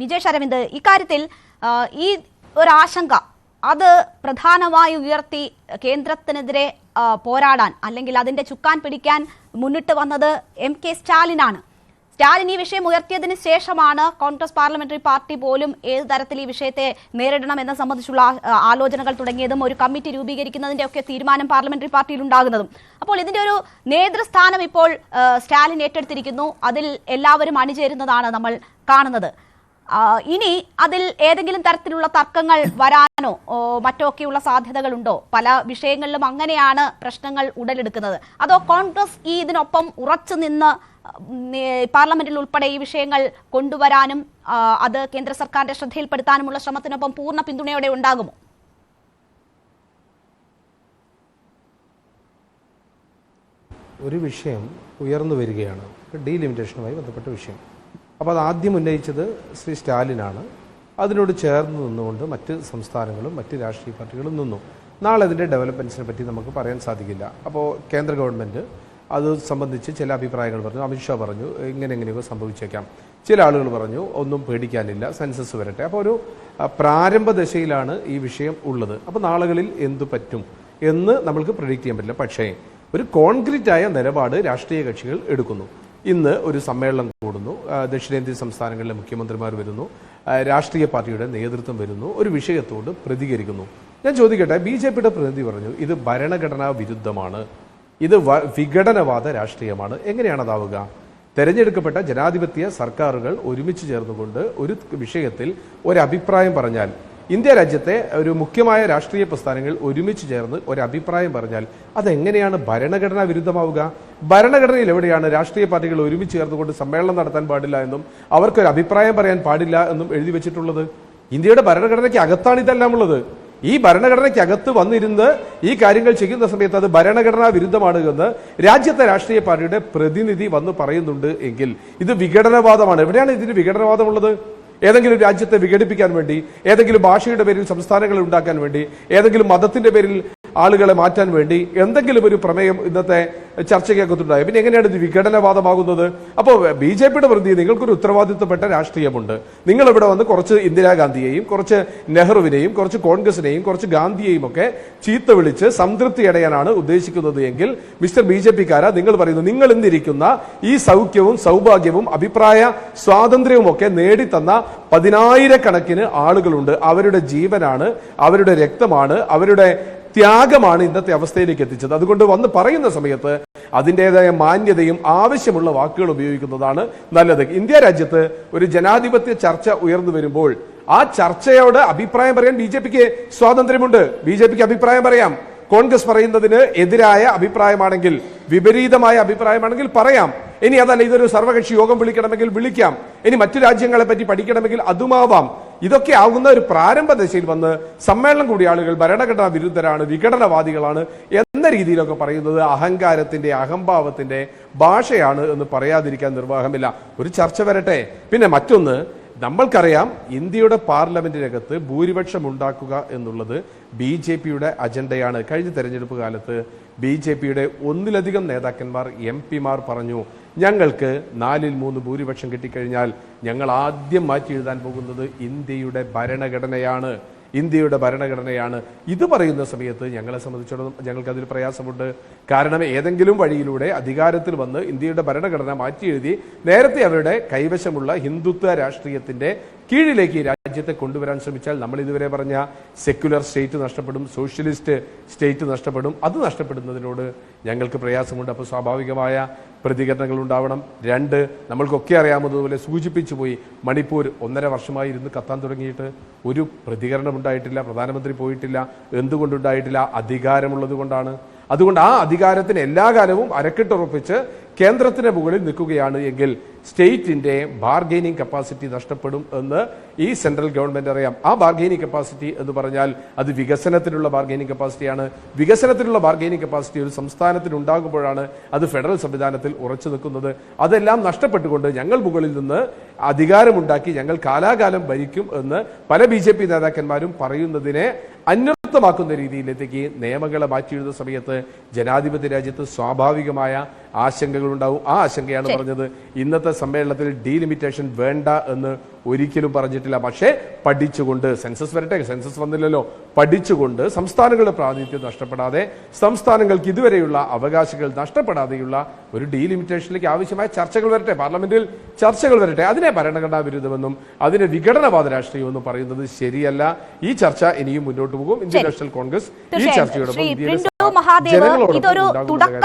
നിജേഷ് അരവിന്ദ്, ഇക്കാര്യത്തിൽ ഈ ഒരു ആശങ്ക അത് പ്രധാനമായി ഉയർത്തി കേന്ദ്രത്തിനെതിരെ പോരാടാൻ അല്ലെങ്കിൽ അതിന്റെ ചുക്കാൻ പിടിക്കാൻ മുന്നിട്ട് വന്നത് MK സ്റ്റാലിനാണ്. സ്റ്റാലിൻ ഈ വിഷയം ഉയർത്തിയതിന് ശേഷമാണ് കോൺഗ്രസ് പാർലമെന്ററി പാർട്ടി പോലും ഏത് തരത്തിൽ ഈ വിഷയത്തെ നേരിടണം എന്ന സംബന്ധിച്ചുള്ള ആലോചനകൾ തുടങ്ങിയതും ഒരു കമ്മിറ്റി രൂപീകരിക്കുന്നതിന്റെ ഒക്കെ തീരുമാനം പാർലമെന്ററി പാർട്ടിയിൽ ഉണ്ടാകുന്നതും. അപ്പോൾ ഇതിന്റെ ഒരു നേതൃസ്ഥാനം ഇപ്പോൾ സ്റ്റാലിൻ ഏറ്റെടുത്തിരിക്കുന്നു. അതിൽ എല്ലാവരും അണിചേരുന്നതാണ് നമ്മൾ കാണുന്നത്. ഇനി അതിൽ ഏതെങ്കിലും തരത്തിലുള്ള തർക്കങ്ങൾ വരാനോ മറ്റൊക്കെയുള്ള സാധ്യതകളുണ്ടോ? പല വിഷയങ്ങളിലും അങ്ങനെയാണ് പ്രശ്നങ്ങൾ ഉടലെടുക്കുന്നത്. അതോ കോൺഗ്രസ് ഇതിനൊപ്പം ഉറച്ചു നിന്ന് പാർലമെന്റിൽ ഉൾപ്പെടെ ഈ വിഷയങ്ങൾ കൊണ്ടുവരാനും അത് കേന്ദ്ര സർക്കാരിന്റെ ശ്രദ്ധയിൽപ്പെടുത്താനുമുള്ള ശ്രമത്തിനൊപ്പം പൂർണ്ണ പിന്തുണയോടെ ഉണ്ടാകുമോ? ഒരു വിഷയം ഉയർന്നു വരികയാണ്, ഡീലിമിറ്റേഷനുമായി ബന്ധപ്പെട്ട വിഷയം. അപ്പോൾ അത് ആദ്യം ഉന്നയിച്ചത് ശ്രീ സ്റ്റാലിനാണ്. അതിനോട് ചേർന്ന് നിന്നുകൊണ്ട് മറ്റ് സംസ്ഥാനങ്ങളും മറ്റ് രാഷ്ട്രീയ പാർട്ടികളും നിന്നു. നാളെ അതിൻ്റെ ഡെവലപ്മെൻറ്റ്സിനെ പറ്റി നമുക്ക് പറയാൻ സാധിക്കില്ല. അപ്പോൾ കേന്ദ്ര ഗവൺമെൻറ് അത് സംബന്ധിച്ച് ചില അഭിപ്രായങ്ങൾ പറഞ്ഞു. അമിത്ഷാ പറഞ്ഞു എങ്ങനെയൊക്കെ സംഭവിച്ചേക്കാം. ചില ആളുകൾ പറഞ്ഞു ഒന്നും പേടിക്കാനില്ല, സെൻസസ് വരട്ടെ. അപ്പോൾ ഒരു പ്രാരംഭ ദശയിലാണ് ഈ വിഷയം ഉള്ളത്. അപ്പോൾ നാളുകളിൽ എന്തു പറ്റും എന്ന് നമ്മൾക്ക് പ്രെഡിക്റ്റ് ചെയ്യാൻ പറ്റില്ല. പക്ഷേ ഒരു കോൺക്രീറ്റായ നിലപാട് രാഷ്ട്രീയ കക്ഷികൾ എടുക്കുന്നു. ഇന്ന് ഒരു സമ്മേളനം കൂടുന്നു, ദക്ഷിണേന്ത്യൻ സംസ്ഥാനങ്ങളിലെ മുഖ്യമന്ത്രിമാർ വരുന്നു, രാഷ്ട്രീയ പാർട്ടിയുടെ നേതൃത്വം വരുന്നു, ഒരു വിഷയത്തോട് പ്രതികരിക്കുന്നു. ഞാൻ ചോദിക്കട്ടെ, BJPയുടെ പ്രതിനിധി പറഞ്ഞു ഇത് ഭരണഘടനാ വിരുദ്ധമാണ്, ഇത് വിഘടനവാദ രാഷ്ട്രീയമാണ്. എങ്ങനെയാണ് അതാവുക? തെരഞ്ഞെടുക്കപ്പെട്ട ജനാധിപത്യ സർക്കാരുകൾ ഒരുമിച്ച് ചേർന്നുകൊണ്ട് ഒരു വിഷയത്തിൽ ഒരഭിപ്രായം പറഞ്ഞാൽ, ഇന്ത്യ രാജ്യത്തെ ഒരു മുഖ്യമായ രാഷ്ട്രീയ പ്രസ്ഥാനങ്ങൾ ഒരുമിച്ച് ചേർന്ന് ഒരഭിപ്രായം പറഞ്ഞാൽ അതെങ്ങനെയാണ് ഭരണഘടനാ വിരുദ്ധമാവുക? ഭരണഘടനയിൽ എവിടെയാണ് രാഷ്ട്രീയ പാർട്ടികൾ ഒരുമിച്ച് ചേർന്നുകൊണ്ട് സമ്മേളനം നടത്താൻ പാടില്ല എന്നും അവർക്കൊരു അഭിപ്രായം പറയാൻ പാടില്ല എന്നും എഴുതി വെച്ചിട്ടുള്ളത്? ഇന്ത്യയുടെ ഭരണഘടനയ്ക്ക് അകത്താണ് ഇതെല്ലാം ഉള്ളത്. ഈ ഭരണഘടനയ്ക്ക് അകത്ത് വന്നിരുന്ന് ഈ കാര്യങ്ങൾ ചെയ്യുന്ന സമയത്ത് അത് ഭരണഘടനാ വിരുദ്ധമാണ് എന്ന് രാജ്യത്തെ രാഷ്ട്രീയ പാർട്ടിയുടെ പ്രതിനിധി വന്ന് പറയുന്നുണ്ട് എങ്കിൽ ഇത് വിഘടനവാദമാണ്. എവിടെയാണ് ഇതിന് വിഘടനവാദമുള്ളത്? ഏതെങ്കിലും രാജ്യത്തെ വിഘടിപ്പിക്കാൻ വേണ്ടി, ഏതെങ്കിലും ഭാഷയുടെ പേരിൽ സംസ്ഥാനങ്ങൾ ഉണ്ടാക്കാൻ വേണ്ടി, ഏതെങ്കിലും മതത്തിന്റെ പേരിൽ ആളുകളെ മാറ്റാൻ വേണ്ടി എന്തെങ്കിലും ഒരു പ്രമേയം ഇന്നത്തെ ചർച്ചയ്ക്കകത്തുണ്ടായി. പിന്നെ എങ്ങനെയാണ് ഇത് വിഘടനവാദമാകുന്നത്? അപ്പോൾ BJPയുടെ പ്രതി നിങ്ങൾക്കൊരു ഉത്തരവാദിത്വപ്പെട്ട രാഷ്ട്രീയമുണ്ട്. നിങ്ങൾ ഇവിടെ വന്ന് കുറച്ച് ഇന്ദിരാഗാന്ധിയെയും കുറച്ച് നെഹ്റുവിനെയും കുറച്ച് കോൺഗ്രസിനെയും കുറച്ച് ഗാന്ധിയെയും ഒക്കെ ചീത്ത വിളിച്ച് സംതൃപ്തി അടയാനാണ് ഉദ്ദേശിക്കുന്നത് എങ്കിൽ മിസ്റ്റർ BJPക്കാരാ, നിങ്ങൾ പറയുന്നു നിങ്ങൾ ഇന്നിരിക്കുന്ന ഈ സൗഖ്യവും സൗഭാഗ്യവും അഭിപ്രായ സ്വാതന്ത്ര്യവും ഒക്കെ നേടിത്തന്ന പതിനായിരക്കണക്കിന് ആളുകളുണ്ട്. അവരുടെ ജീവനാണ്, അവരുടെ രക്തമാണ്, അവരുടെ ത്യാഗമാണ് ഇന്നത്തെ അവസ്ഥയിലേക്ക് എത്തിച്ചത്. അതുകൊണ്ട് വന്ന് പറയുന്ന സമയത്ത് അതിൻ്റെതായ മാന്യതയും ആവശ്യമുള്ള വാക്കുകൾ ഉപയോഗിക്കുന്നതാണ് നല്ലത്. ഇന്ത്യ രാജ്യത്ത് ഒരു ജനാധിപത്യ ചർച്ച ഉയർന്നു വരുമ്പോൾ ആ ചർച്ചയോട് അഭിപ്രായം പറയാൻ BJPക്ക് സ്വാതന്ത്ര്യമുണ്ട്. BJPക്ക് അഭിപ്രായം പറയാം. കോൺഗ്രസ് പറയുന്നതിന് എതിരായ അഭിപ്രായമാണെങ്കിൽ, വിപരീതമായ അഭിപ്രായമാണെങ്കിൽ പറയാം. ഇനി അതല്ല, ഇതൊരു സർവകക്ഷി യോഗം വിളിക്കണമെങ്കിൽ വിളിക്കാം. ഇനി മറ്റു രാജ്യങ്ങളെ പറ്റി പഠിക്കണമെങ്കിൽ അതുമാവാം. ഇതൊക്കെ ആകുന്ന ഒരു പ്രാരംഭ ദശയിൽ വന്ന് സമ്മേളനം കൂടിയ ആളുകൾ ഭരണഘടനാ വിരുദ്ധരാണ്, വിഘടനവാദികളാണ് എന്ന രീതിയിലൊക്കെ പറയുന്നത് അഹങ്കാരത്തിന്റെ അഹംഭാവത്തിന്റെ ഭാഷയാണ് എന്ന് പറയാതിരിക്കാൻ നിർവാഹമില്ല. ഒരു ചർച്ച വരട്ടെ. പിന്നെ മറ്റൊന്ന്, നമ്മൾക്കറിയാം ഇന്ത്യയുടെ പാർലമെന്റിനകത്ത് ഭൂരിപക്ഷം ഉണ്ടാക്കുക എന്നുള്ളത് BJPയുടെ അജണ്ടയാണ്. കഴിഞ്ഞ തെരഞ്ഞെടുപ്പ് കാലത്ത് BJPയുടെ ഒന്നിലധികം നേതാക്കന്മാർ MP-മാർ പറഞ്ഞു ഞങ്ങൾക്ക് 4/3 ഭൂരിപക്ഷം കിട്ടിക്കഴിഞ്ഞാൽ ഞങ്ങൾ ആദ്യം മാറ്റി എഴുതാൻ പോകുന്നത് ഇന്ത്യയുടെ ഭരണഘടനയാണ്, ഇന്ത്യയുടെ ഭരണഘടനയാണ്. ഇത് പറയുന്ന സമയത്ത് ഞങ്ങളെ സംബന്ധിച്ചിടത്തോളം ഞങ്ങൾക്കതിൽ പ്രയാസമുണ്ട്. കാരണം ഏതെങ്കിലും വഴിയിലൂടെ അധികാരത്തിൽ വന്ന് ഇന്ത്യയുടെ ഭരണഘടന മാറ്റി എഴുതി നേരത്തെ അവരുടെ കൈവശമുള്ള ഹിന്ദുത്വ രാഷ്ട്രീയത്തിന്റെ കീഴിലേക്ക് ഈ രാജ്യത്തെ കൊണ്ടുവരാൻ ശ്രമിച്ചാൽ നമ്മൾ ഇതുവരെ പറഞ്ഞ സെക്യുലർ സ്റ്റേറ്റ് നഷ്ടപ്പെടും, സോഷ്യലിസ്റ്റ് സ്റ്റേറ്റ് നഷ്ടപ്പെടും. അത് നഷ്ടപ്പെടുന്നതിനോട് ഞങ്ങൾക്ക് പ്രയാസമുണ്ട്. അപ്പോൾ സ്വാഭാവികമായ പ്രതികരണങ്ങൾ ഉണ്ടാവണം. 2, നമ്മൾക്കൊക്കെ അറിയാവുന്നതുപോലെ സൂചിപ്പിച്ചു പോയി, മണിപ്പൂർ 1.5 വർഷമായി ഇരുന്ന് കത്താൻ തുടങ്ങിയിട്ട് ഒരു പ്രതികരണം ഉണ്ടായിട്ടില്ല. പ്രധാനമന്ത്രി പോയിട്ടില്ല. എന്തുകൊണ്ടുണ്ടായിട്ടില്ല? അധികാരമുള്ളത് കൊണ്ടാണ്. അതുകൊണ്ട് ആ അധികാരത്തിന് എല്ലാ കാലവും അരക്കെട്ടുറപ്പിച്ച് കേന്ദ്രത്തിന് മുകളിൽ നിൽക്കുകയാണ് എങ്കിൽ സ്റ്റേറ്റിന്റെ ബാർഗെയിനിങ് കപ്പാസിറ്റി നഷ്ടപ്പെടും എന്ന് ഈ സെൻട്രൽ ഗവൺമെന്റ് അറിയാം. ആ ബാർഗെയിനിങ് കപ്പാസിറ്റി എന്ന് പറഞ്ഞാൽ അത് വികസനത്തിനുള്ള ബാർഗെയിനിങ് കപ്പാസിറ്റിയാണ്. വികസനത്തിനുള്ള ബാർഗെയിനിങ് കപ്പാസിറ്റി ഒരു സംസ്ഥാനത്തിന് ഉണ്ടാകുമ്പോഴാണ് അത് ഫെഡറൽ സംവിധാനത്തിൽ ഉറച്ചു നിൽക്കുന്നത്. അതെല്ലാം നഷ്ടപ്പെട്ടുകൊണ്ട് ഞങ്ങൾ മുകളിൽ നിന്ന് അധികാരമുണ്ടാക്കി ഞങ്ങൾ കാലാകാലം ഭരിക്കും എന്ന് പല BJP നേതാക്കന്മാരും പറയുന്നതിനെ അന്വർത്ഥമാക്കുന്ന രീതിയിലേക്ക് നിയമങ്ങളെ മാറ്റി എഴുതുന്ന സമയത്ത് ജനാധിപത്യ രാജ്യത്ത് സ്വാഭാവികമായ ആശങ്കകളുണ്ടാവും. ആ ആശങ്കയാണ് പറഞ്ഞത്. ഇന്നത്തെ സമ്മേളനത്തിൽ ഡീലിമിറ്റേഷൻ വേണ്ട എന്ന് ഒരിക്കലും പറഞ്ഞിട്ടില്ല. പക്ഷേ പഠിച്ചുകൊണ്ട്, സെൻസസ് വരട്ടെ, സെൻസസ് വന്നില്ലല്ലോ, പഠിച്ചുകൊണ്ട് സംസ്ഥാനങ്ങളുടെ പ്രാതിനിധ്യം നഷ്ടപ്പെടാതെ, സംസ്ഥാനങ്ങൾക്ക് ഇതുവരെയുള്ള അവകാശങ്ങൾ നഷ്ടപ്പെടാതെയുള്ള ഒരു ഡീലിമിറ്റേഷനിലേക്ക് ആവശ്യമായ ചർച്ചകൾ വരട്ടെ, പാർലമെന്റിൽ ചർച്ചകൾ വരട്ടെ. അതിനെ ഭരണഘടനാ വിരുദ്ധമെന്നും അതിനെ വിഘടനവാദ രാഷ്ട്രീയമെന്നും പറയുന്നത് ശരിയല്ല. ഈ ചർച്ച ഇനിയും മുന്നോട്ട് പോകും. ഇന്ത്യൻ നാഷണൽ കോൺഗ്രസ് ഈ ചർച്ചയോടൊപ്പം ഇതൊരു തുടക്കം